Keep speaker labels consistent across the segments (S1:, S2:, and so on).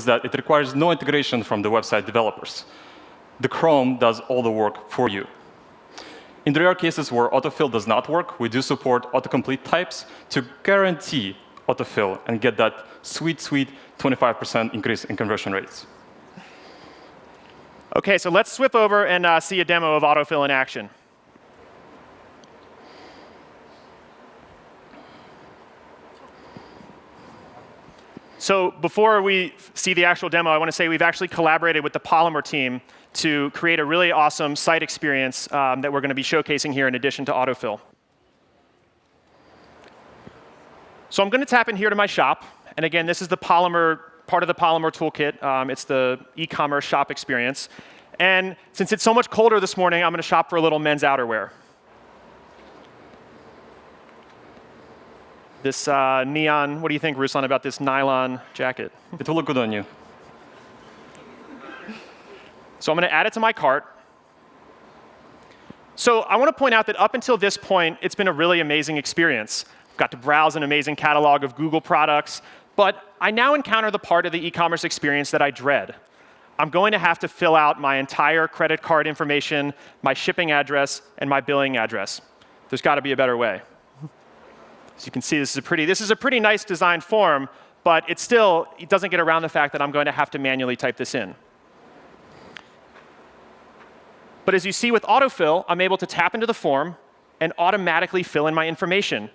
S1: that it requires no integration from the website developers. The Chrome does all the work for you. In the rare cases where autofill does not work, we do support autocomplete types to guarantee autofill and get that sweet, sweet 25% increase in conversion rates.
S2: OK, so let's swip over and see a demo of autofill in action. So before we see the actual demo, I want to say we've actually collaborated with the Polymer team to create a really awesome site experience that we're going to be showcasing here in addition to autofill. So I'm going to tap in here to my shop. And again, this is the Polymer part of the Polymer toolkit. It's the e-commerce shop experience. And since it's so much colder this morning, I'm going to shop for a little men's outerwear. This neon, what do you think, Ruslan, about this nylon jacket?
S1: It will look good on you.
S2: So I'm going to add it to my cart. So I want to point out that up until this point, it's been a really amazing experience. I've got to browse an amazing catalog of Google products. But I now encounter the part of the e-commerce experience that I dread. I'm going to have to fill out my entire credit card information, my shipping address, and my billing address. There's got to be a better way. As you can see, this is a pretty nice designed form, but it doesn't get around the fact that I'm going to have to manually type this in. But as you see with autofill, I'm able to tap into the form and automatically fill in my information.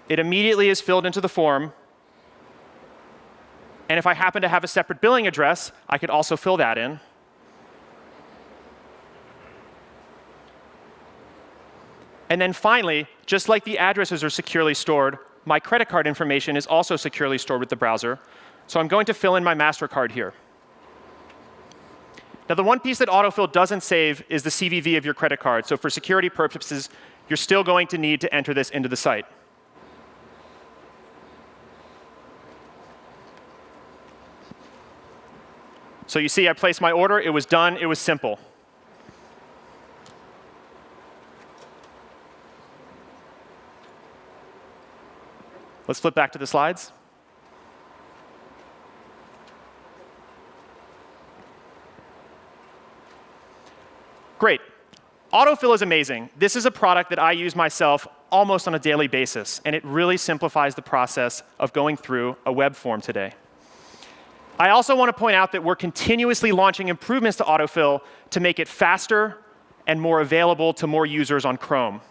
S2: It immediately is filled into the form. And if I happen to have a separate billing address, I could also fill that in. And then finally, just like the addresses are securely stored, my credit card information is also securely stored with the browser. So I'm going to fill in my MasterCard here. Now, the one piece that autofill doesn't save is the CVV of your credit card. So for security purposes, you're still going to need to enter this into the site. So you see, I placed my order. It was done. It was simple. Let's flip back to the slides. Great. Autofill is amazing. This is a product that I use myself almost on a daily basis, and it really simplifies the process of going through a web form today. I also want to point out that we're continuously launching improvements to autofill to make it faster and more available to more users on Chrome.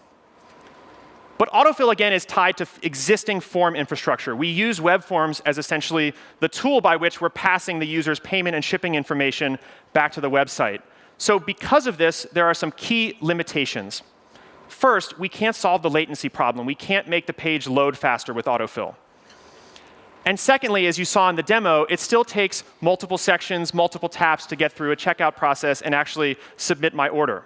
S2: But autofill, again, is tied to existing form infrastructure. We use web forms as essentially the tool by which we're passing the user's payment and shipping information back to the website. So because of this, there are some key limitations. First, we can't solve the latency problem. We can't make the page load faster with autofill. And secondly, as you saw in the demo, it still takes multiple sections, multiple taps to get through a checkout process and actually submit my order.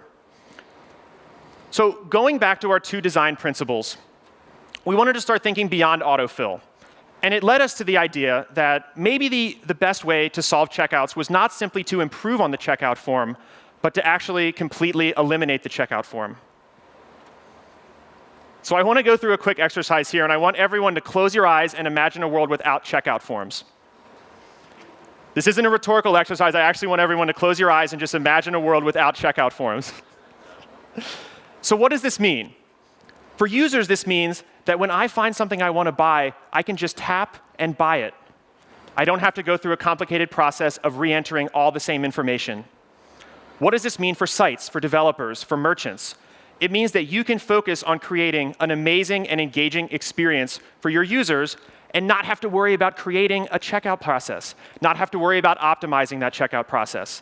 S2: So going back to our two design principles, we wanted to start thinking beyond autofill. And it led us to the idea that maybe the best way to solve checkouts was not simply to improve on the checkout form, but to actually completely eliminate the checkout form. So I want to go through a quick exercise here, and I want everyone to close your eyes and imagine a world without checkout forms. This isn't a rhetorical exercise. I actually want everyone to close your eyes and just imagine a world without checkout forms. So what does this mean? For users, this means that when I find something I want to buy, I can just tap and buy it. I don't have to go through a complicated process of re-entering all the same information. What does this mean for sites, for developers, for merchants? It means that you can focus on creating an amazing and engaging experience for your users and not have to worry about creating a checkout process, not have to worry about optimizing that checkout process.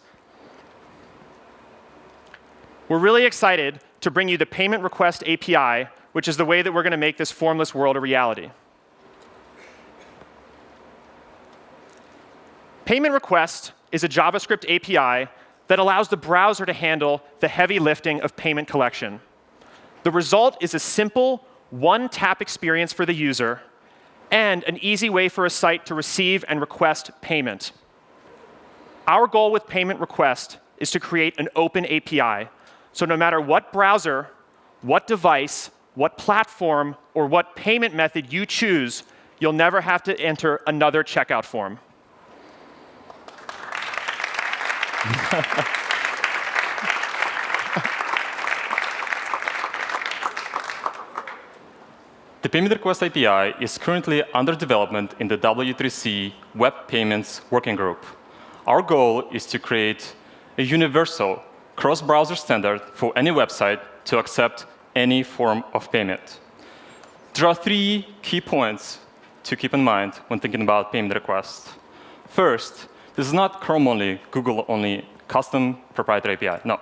S2: We're really excited to bring you the Payment Request API, which is the way that we're going to make this formless world a reality. Payment Request is a JavaScript API that allows the browser to handle the heavy lifting of payment collection. The result is a simple one-tap experience for the user and an easy way for a site to receive and request payment. Our goal with Payment Request is to create an open API. So no matter what browser, what device, what platform, or what payment method you choose, you'll never have to enter another checkout form.
S1: The Payment Request API is currently under development in the W3C Web Payments Working Group. Our goal is to create a universal cross-browser standard for any website to accept any form of payment. There are 3 key points to keep in mind when thinking about payment requests. First, this is not Chrome-only, Google-only, custom proprietary API. No.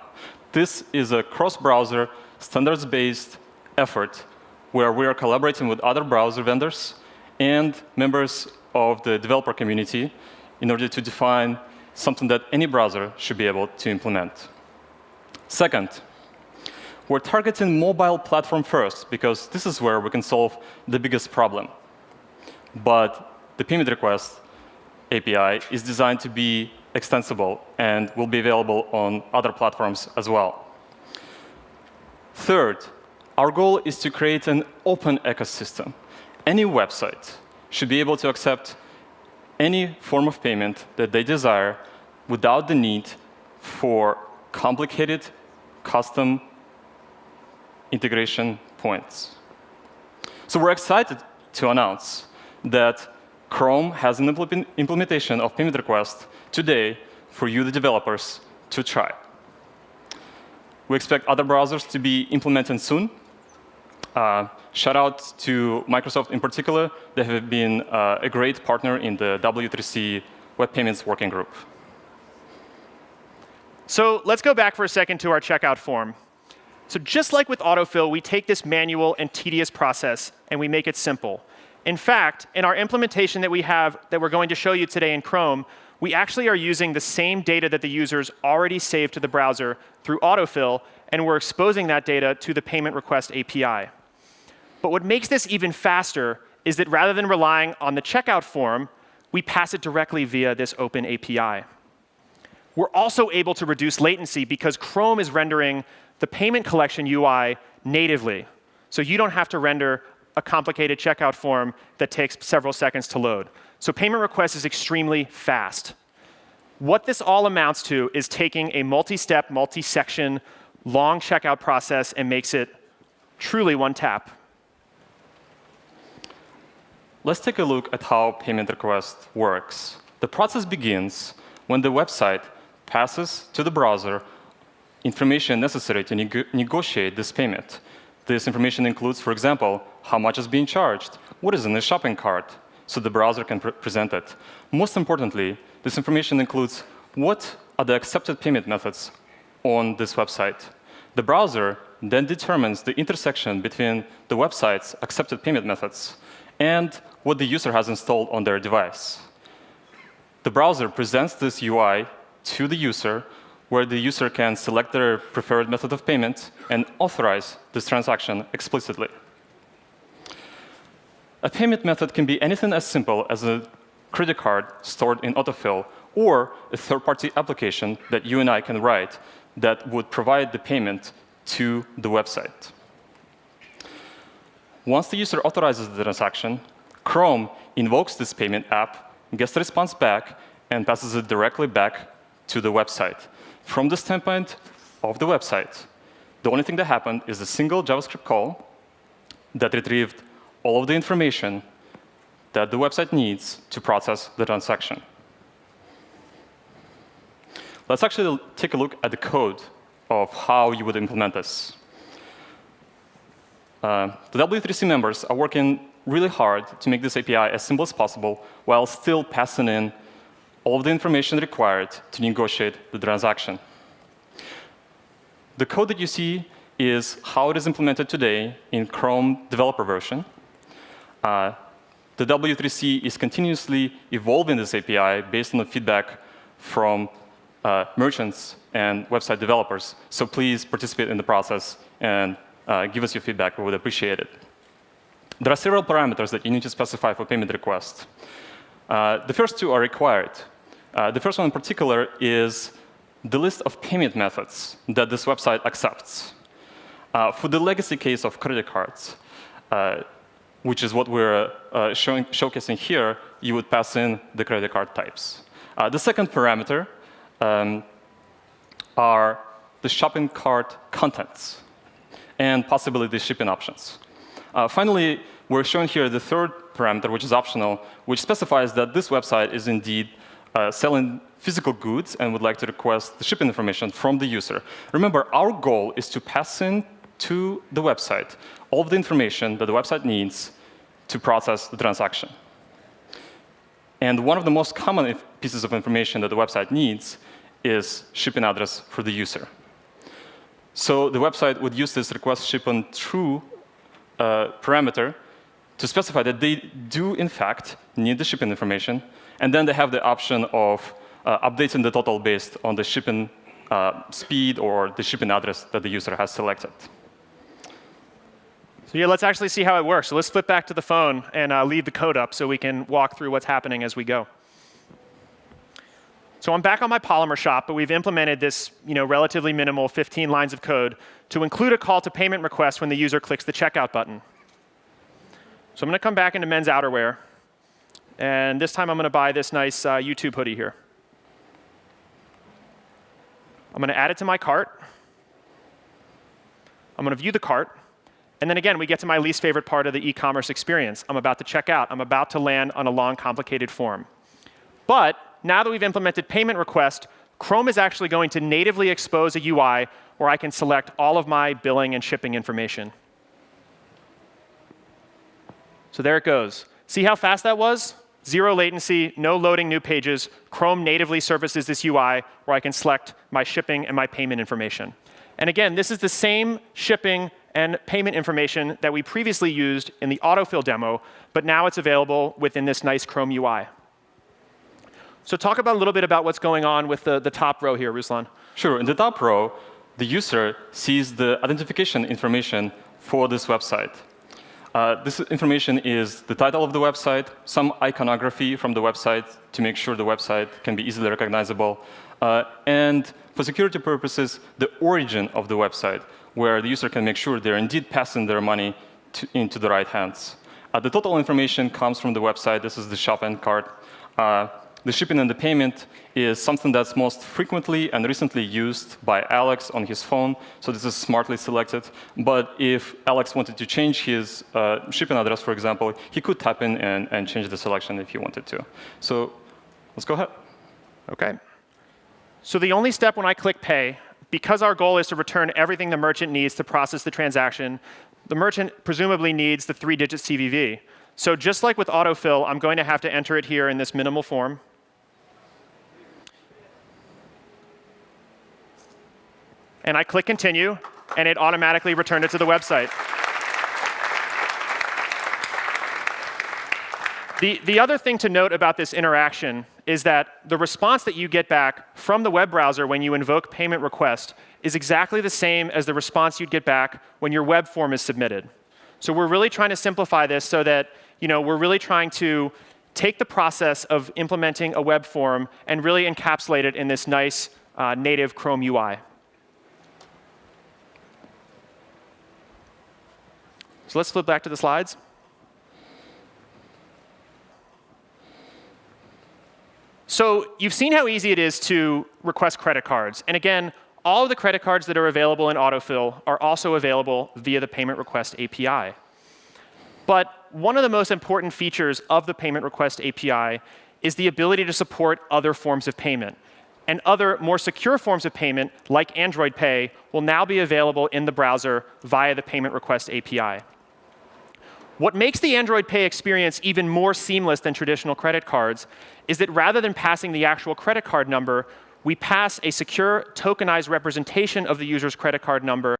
S1: This is a cross-browser, standards-based effort where we are collaborating with other browser vendors and members of the developer community in order to define something that any browser should be able to implement. Second, we're targeting mobile platform first because this is where we can solve the biggest problem. But the payment request API is designed to be extensible and will be available on other platforms as well. Third, our goal is to create an open ecosystem. Any website should be able to accept any form of payment that they desire without the need for complicated custom integration points. So we're excited to announce that Chrome has an implementation of payment request today for you, the developers, to try. We expect other browsers to be implemented soon. Shout out to Microsoft in particular. They have been a great partner in the W3C Web Payments Working Group.
S2: So let's go back for a second to our checkout form. So just like with autofill, we take this manual and tedious process and we make it simple. In fact, in our implementation that we have that we're going to show you today in Chrome, we actually are using the same data that the users already saved to the browser through autofill, and we're exposing that data to the payment request API. But what makes this even faster is that rather than relying on the checkout form, we pass it directly via this open API. We're also able to reduce latency because Chrome is rendering the payment collection UI natively. So you don't have to render a complicated checkout form that takes several seconds to load. So payment request is extremely fast. What this all amounts to is taking a multi-step, multi-section, long checkout process and makes it truly one tap.
S1: Let's take a look at how payment request works. The process begins when the website passes to the browser information necessary to negotiate this payment. This information includes, for example, how much is being charged, what is in the shopping cart, so the browser can present it. Most importantly, this information includes what are the accepted payment methods on this website. The browser then determines the intersection between the website's accepted payment methods and what the user has installed on their device. The browser presents this UI to the user, where the user can select their preferred method of payment and authorize this transaction explicitly. A payment method can be anything as simple as a credit card stored in autofill or a third-party application that you and I can write that would provide the payment to the website. Once the user authorizes the transaction, Chrome invokes this payment app, gets the response back, and passes it directly back to the website. From the standpoint of the website, the only thing that happened is a single JavaScript call that retrieved all of the information that the website needs to process the transaction. Let's actually take a look at the code of how you would implement this. The W3C members are working really hard to make this API as simple as possible while still passing in all of the information required to negotiate the transaction. The code that you see is how it is implemented today in Chrome developer version. The W3C is continuously evolving this API based on the feedback from merchants and website developers. So please participate in the process and give us your feedback. We would appreciate it. There are several parameters that you need to specify for payment request. The first two are required. The first one in particular is the list of payment methods that this website accepts. For the legacy case of credit cards, which is what we're showcasing here, you would pass in the credit card types. The second parameter are the shopping cart contents and possibly the shipping options. Finally, we're showing here the third parameter, which is optional, which specifies that this website is indeed selling physical goods and would like to request the shipping information from the user. Remember, our goal is to pass in to the website all of the information that the website needs to process the transaction. And one of the most common pieces of information that the website needs is shipping address for the user. So the website would use this request shipping true parameter to specify that they do, in fact, need the shipping information. And then they have the option of updating the total based on the shipping speed or the shipping address that the user has selected.
S2: So yeah, let's actually see how it works. So let's flip back to the phone and leave the code up so we can walk through what's happening as we go. So I'm back on my Polymer shop, but we've implemented this relatively minimal 15 lines of code to include a call to payment request when the user clicks the checkout button. So I'm going to come back into men's outerwear. And this time I'm going to buy this nice YouTube hoodie here. I'm going to add it to my cart. I'm going to view the cart. And then again, we get to my least favorite part of the e-commerce experience. I'm about to check out. I'm about to land on a long, complicated form. But now that we've implemented payment request, Chrome is actually going to natively expose a UI where I can select all of my billing and shipping information. So there it goes. See how fast that was? Zero latency, no loading new pages. Chrome natively surfaces this UI where I can select my shipping and my payment information. And again, this is the same shipping and payment information that we previously used in the autofill demo, but now it's available within this nice Chrome UI. So talk about a little bit about what's going on with the top row here, Ruslan.
S1: Sure. In the top row, the user sees the identification information for this website. This information is the title of the website, some iconography from the website to make sure the website can be easily recognizable, and for security purposes, the origin of the website, where the user can make sure they're indeed passing their money into the right hands. The total information comes from the website. This is the shopping cart. The shipping and the payment is something that's most frequently and recently used by Alex on his phone, so this is smartly selected. But if Alex wanted to change his shipping address, for example, he could tap in and change the selection if he wanted to. So let's go ahead.
S2: OK. So the only step when I click Pay, because our goal is to return everything the merchant needs to process the transaction, the merchant presumably needs the 3-digit CVV. So just like with autofill, I'm going to have to enter it here in this minimal form. And I click Continue, and it automatically returned it to the website. The other thing to note about this interaction is that the response that you get back from the web browser when you invoke payment request is exactly the same as the response you'd get back when your web form is submitted. So we're really trying to simplify this so that we're really trying to take the process of implementing a web form and really encapsulate it in this nice native Chrome UI. So let's flip back to the slides. So you've seen how easy it is to request credit cards. And again, all of the credit cards that are available in autofill are also available via the payment request API. But one of the most important features of the payment request API is the ability to support other forms of payment. And other more secure forms of payment, like Android Pay, will now be available in the browser via the payment request API. What makes the Android Pay experience even more seamless than traditional credit cards is that rather than passing the actual credit card number, we pass a secure tokenized representation of the user's credit card number